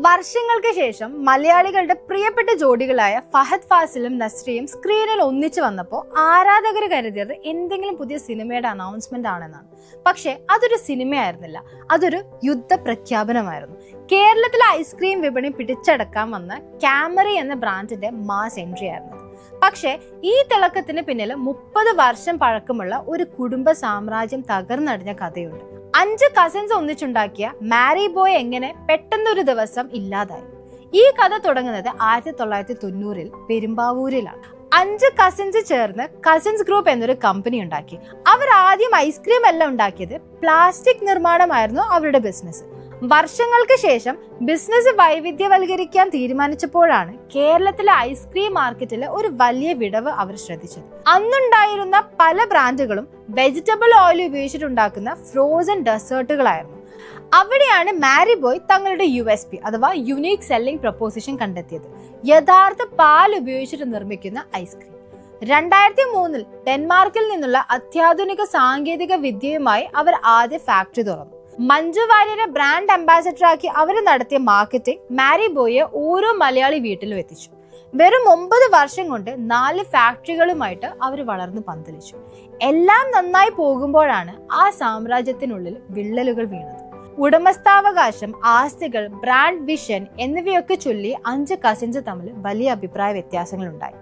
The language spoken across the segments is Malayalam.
വർഷങ്ങൾക്ക് ശേഷം മലയാളികളുടെ പ്രിയപ്പെട്ട ജോഡികളായ ഫഹദ് ഫാസിലും നസ്രിയും സ്ക്രീനിൽ ഒന്നിച്ചു വന്നപ്പോൾ ആരാധകർ കരുതിയത് എന്തെങ്കിലും പുതിയ സിനിമയുടെ അനൗൺസ്മെന്റ് ആണെന്നാണ്. പക്ഷെ അതൊരു സിനിമയായിരുന്നില്ല, അതൊരു യുദ്ധ പ്രഖ്യാപനമായിരുന്നു. കേരളത്തിലെ ഐസ്ക്രീം വിപണി പിടിച്ചടക്കാൻ വന്ന ക്യാമറി എന്ന ബ്രാൻഡിന്റെ മാസ് എൻട്രി ആയിരുന്നു. പക്ഷെ ഈ തിളക്കത്തിന് പിന്നിൽ 30 വർഷം പഴക്കമുള്ള ഒരു കുടുംബ സാമ്രാജ്യം തകർന്നടിഞ്ഞ കഥയുണ്ട്. 5 കസിൻസ് ഒന്നിച്ചുണ്ടാക്കിയ മാരി ബോയ് എങ്ങനെ പെട്ടെന്നൊരു ദിവസം ഇല്ലാതായി. ഈ കഥ തുടങ്ങുന്നത് 1990-ൽ പെരുമ്പാവൂരിലാണ്. 5 കസിൻസ് ചേർന്ന് കസിൻസ് ഗ്രൂപ്പ് എന്നൊരു കമ്പനി ഉണ്ടാക്കി. അവർ ആദ്യം ഐസ്ക്രീം അല്ല ഉണ്ടാക്കിയത്, പ്ലാസ്റ്റിക് നിർമ്മാണമായിരുന്നു അവരുടെ ബിസിനസ്. വർഷങ്ങൾക്ക് ശേഷം ബിസിനസ് വൈവിധ്യവൽക്കരിക്കാൻ തീരുമാനിച്ചപ്പോഴാണ് കേരളത്തിലെ ഐസ്ക്രീം മാർക്കറ്റിൽ ഒരു വലിയ വിടവ് അവർ ശ്രദ്ധിച്ചത്. അന്നുണ്ടായിരുന്ന പല ബ്രാൻഡുകളും വെജിറ്റബിൾ ഓയിൽ ഉപയോഗിച്ചിട്ടുണ്ടാക്കുന്ന ഫ്രോസൺ ഡെസേർട്ടുകളായിരുന്നു. അവിടെയാണ് മാരി ബോയ് തങ്ങളുടെ USP അഥവാ യുണീക് സെല്ലിംഗ് പ്രൊപ്പോസിഷൻ കണ്ടെത്തിയത്. യഥാർത്ഥ പാൽ ഉപയോഗിച്ചിട്ട് നിർമ്മിക്കുന്ന ഐസ്ക്രീം. 2003-ൽ ഡെൻമാർക്കിൽ നിന്നുള്ള അത്യാധുനിക സാങ്കേതിക വിദ്യയുമായി അവർ ആദ്യ ഫാക്ടറി തുറന്നു. മഞ്ജു വാര്യരെ ബ്രാൻഡ് അംബാസിഡറാക്കി അവർ നടത്തിയ മാർക്കറ്റിംഗ് മാരി ബോയെ ഓരോ മലയാളി വീട്ടിലും എത്തിച്ചു. വെറും 9 വർഷം കൊണ്ട് 4 ഫാക്ടറികളുമായിട്ട് അവർ വളർന്നു പന്തലിച്ചു. എല്ലാം നന്നായി പോകുമ്പോഴാണ് ആ സാമ്രാജ്യത്തിനുള്ളിൽ വിള്ളലുകൾ വീണത്. ഉടമസ്ഥാവകാശം, ആസ്തികൾ, ബ്രാൻഡ് വിഷൻ എന്നിവയൊക്കെ ചൊല്ലി 5 കസിൻസ് തമ്മിൽ വലിയ അഭിപ്രായ വ്യത്യാസങ്ങൾ ഉണ്ടായി.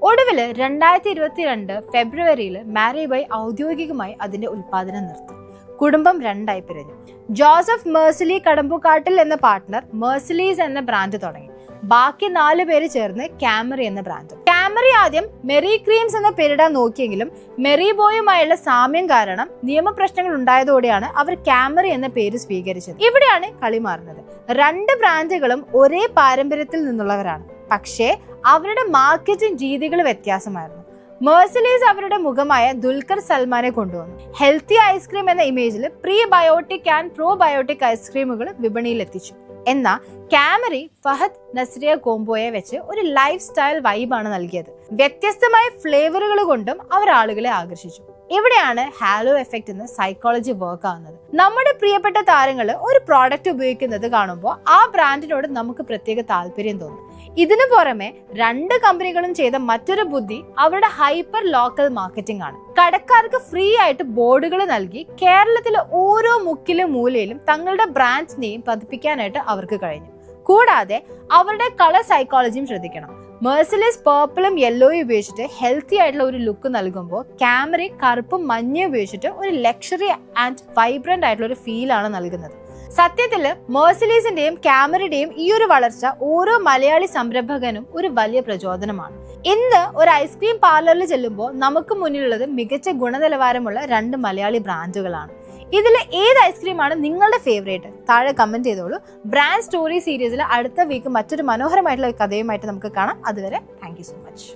ഒടുവില് 2022 ഫെബ്രുവരിയിൽ മാരി ബോയ് ഔദ്യോഗികമായി അതിന്റെ ഉൽപാദനം നിർത്തി. കുടുംബം 2ആയി പിരിഞ്ഞു. ജോസഫ് മേഴ്സിലി കടമ്പുകാട്ടിൽ എന്ന പാർട്ട്ണർ മേഴ്സിലീസ് എന്ന ബ്രാൻഡ് തുടങ്ങി. ബാക്കി 4 പേര് ചേർന്ന് ക്യാമറി എന്ന ബ്രാൻഡ്. ക്യാമറി ആദ്യം മെറി ക്രീംസ് എന്ന പേരിടാൻ നോക്കിയെങ്കിലും മെറി ബോയുമായുള്ള സാമ്യം കാരണം നിയമപ്രശ്നങ്ങൾ ഉണ്ടായതോടെയാണ് അവർ ക്യാമറി എന്ന പേര് സ്വീകരിച്ചത്. ഇവിടെയാണ് കളി മാറുന്നത്. 2 ബ്രാൻഡുകളും ഒരേ പാരമ്പര്യത്തിൽ നിന്നുള്ളവരാണ്, പക്ഷേ അവരുടെ മാർക്കറ്റിംഗ് രീതികൾ വ്യത്യാസമായിരുന്നു. മേഴ്സിലീസ് അവരുടെ മുഖമായ ദുൽഖർ സൽമാനെ കൊണ്ടുവന്നു. ഹെൽത്തി ഐസ്ക്രീം എന്ന ഇമേജിൽ പ്രീബയോട്ടിക് ആൻഡ് പ്രോബയോട്ടിക് ഐസ്ക്രീമുകൾ വിപണിയിൽ എത്തിച്ചു. എന്നാൽ ക്യാമറി ഫഹദ് നസ്രിയ കോംബോയെ വെച്ച് ഒരു ലൈഫ് സ്റ്റൈൽ വൈബാണ് നൽകിയത്. വ്യത്യസ്തമായ ഫ്ലേവറുകൾ കൊണ്ടും അവർ ആളുകളെ ആകർഷിച്ചു. ഇവിടെയാണ് ഹാലോ എഫക്റ്റ് എന്ന സൈക്കോളജി വർക്ക് ആവുന്നത്. നമ്മുടെ പ്രിയപ്പെട്ട താരങ്ങൾ ഒരു പ്രോഡക്റ്റ് ഉപയോഗിക്കുന്നത് കാണുമ്പോൾ ആ ബ്രാൻഡിനോട് നമുക്ക് പ്രത്യേക താല്പര്യം തോന്നും. ഇതിനു പുറമെ 2 കമ്പനികളും ചെയ്ത മറ്റൊരു ബുദ്ധി അവരുടെ ഹൈപ്പർ ലോക്കൽ മാർക്കറ്റിംഗ് ആണ്. കടക്കാർക്ക് ഫ്രീ ആയിട്ട് ബോർഡുകൾ നൽകി കേരളത്തിലെ ഓരോ മുക്കിലും മൂലയിലും തങ്ങളുടെ ബ്രാൻഡ് നെയിം പതിപ്പിക്കാനായിട്ട് അവർക്ക് കഴിഞ്ഞു. കൂടാതെ അവരുടെ കളർ സൈക്കോളജിയും ശ്രദ്ധിക്കണം. മേഴ്സിലീസ് പർപ്പിളും യെല്ലോയും ഉപയോഗിച്ചിട്ട് ഹെൽത്തി ആയിട്ടുള്ള ഒരു ലുക്ക് നൽകുമ്പോൾ ക്യാമറി കറുപ്പും മഞ്ഞയും ഉപയോഗിച്ചിട്ട് ഒരു ലക്ഷറി ആൻഡ് വൈബ്രന്റ് ആയിട്ടുള്ള ഒരു ഫീലാണ് നൽകുന്നത്. സത്യത്തിൽ മേഴ്സിലീസിന്റെയും ക്യാമറിയുടെയും ഈ ഒരു വളർച്ച ഓരോ മലയാളി സംരംഭകനും ഒരു വലിയ പ്രചോദനമാണ്. ഇന്ന് ഒരു ഐസ്ക്രീം പാർലറിൽ ചെല്ലുമ്പോൾ നമുക്ക് മുന്നിലുള്ളത് മികച്ച ഗുണനിലവാരമുള്ള 2 മലയാളി ബ്രാൻഡുകളാണ്. ഇതിൽ ഏത് ഐസ്ക്രീമാണ് നിങ്ങളുടെ ഫേവറേറ്റ്? താഴെ കമന്റ് ചെയ്തോളൂ. ബ്രാൻഡ് സ്റ്റോറി സീരീസിൽ അടുത്ത വീക്ക് മറ്റൊരു മനോഹരമായിട്ടുള്ള കഥയുമായിട്ട് നമുക്ക് കാണാം. അതുവരെ താങ്ക് യു സോ മച്ച്.